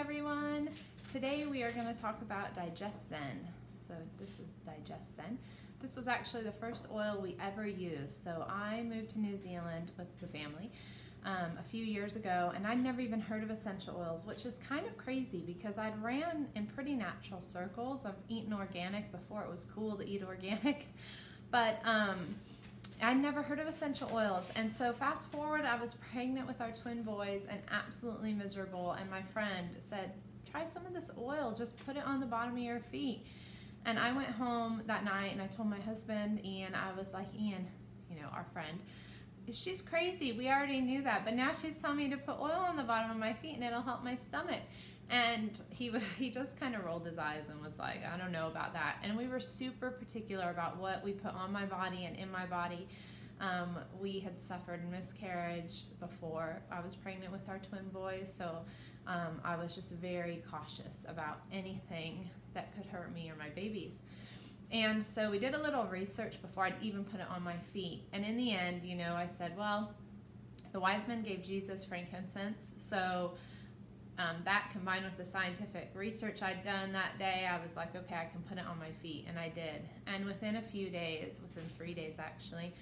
everyone. Today we are going to talk about DigestZen. So this is DigestZen. This was actually the first oil we ever used. So I moved to New Zealand with the family a few years ago, and I'd never even heard of essential oils, which is kind of crazy because I'd ran in pretty natural circles. I've eaten organic before it was cool to eat organic, but I'd never heard of essential oils. And so fast forward, I was pregnant with our twin boys and absolutely miserable, and my friend said, try some of this oil, just put it on the bottom of your feet. And I went home that night and I told my husband, Ian, I was like, Ian, you know, our friend, she's crazy. We already knew that, but now she's telling me to put oil on the bottom of my feet and it'll help my stomach. And he just kind of rolled his eyes and was like, I don't know about that. And we were super particular about what we put on my body and in my body. We had suffered miscarriage before I was pregnant with our twin boys, so I was just very cautious about anything that could hurt me or my babies. And so we did a little research before I'd even put it on my feet. And in the end, you know, I said, well, the wise men gave Jesus frankincense, so that combined with the scientific research I'd done that day, I was like, okay, I can put it on my feet, and I did. And within a few days, within 3 days actually,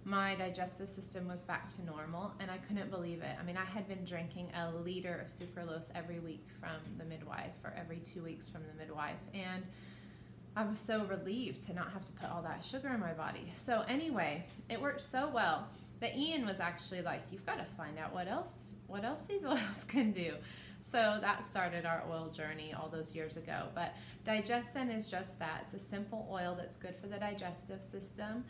my digestive system was back to normal, and I couldn't believe it. I mean, I had been drinking a liter of sucralose every week from the midwife, or every 2 weeks from the midwife, and I was so relieved to not have to put all that sugar in my body. So anyway, it worked so well that Ian was actually like, you've got to find out what else these oils can do. So that started our oil journey all those years ago. But DigestZen is just that. It's a simple oil that's good for the digestive system.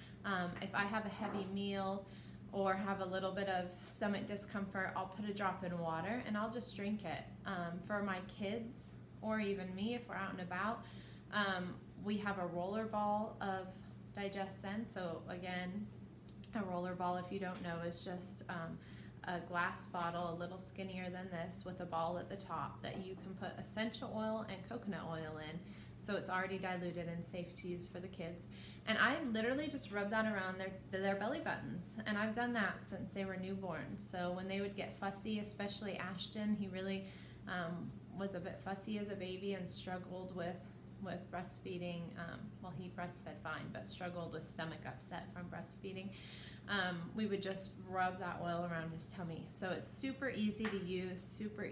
If I have a heavy meal or have a little bit of stomach discomfort, I'll put a drop in water and I'll just drink it. For my kids, or even me if we're out and about, we have a roller ball of DigestZen. So again, a roller ball, if you don't know, is just a glass bottle, a little skinnier than this, with a ball at the top that you can put essential oil and coconut oil in. So it's already diluted and safe to use for the kids. And I literally just rub that around their belly buttons. And I've done that since they were newborn. So when they would get fussy, especially Ashton, he really was a bit fussy as a baby and struggled with breastfeeding. Well, he breastfed fine, but struggled with stomach upset from breastfeeding. We would just rub that oil around his tummy. So it's super easy to use, super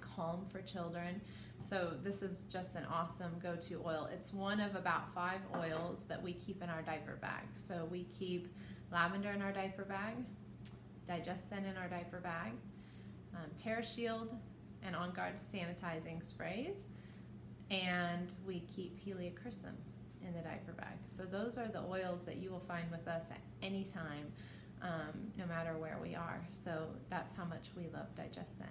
calm for children. So this is just an awesome go-to oil. It's one of about 5 oils that we keep in our diaper bag. So we keep lavender in our diaper bag, DigestZen in our diaper bag, TerraShield and On Guard sanitizing sprays, and we keep heliochrysum in the diaper bag. So those are the oils that you will find with us at any time, no matter where we are. So that's how much we love DigestZen.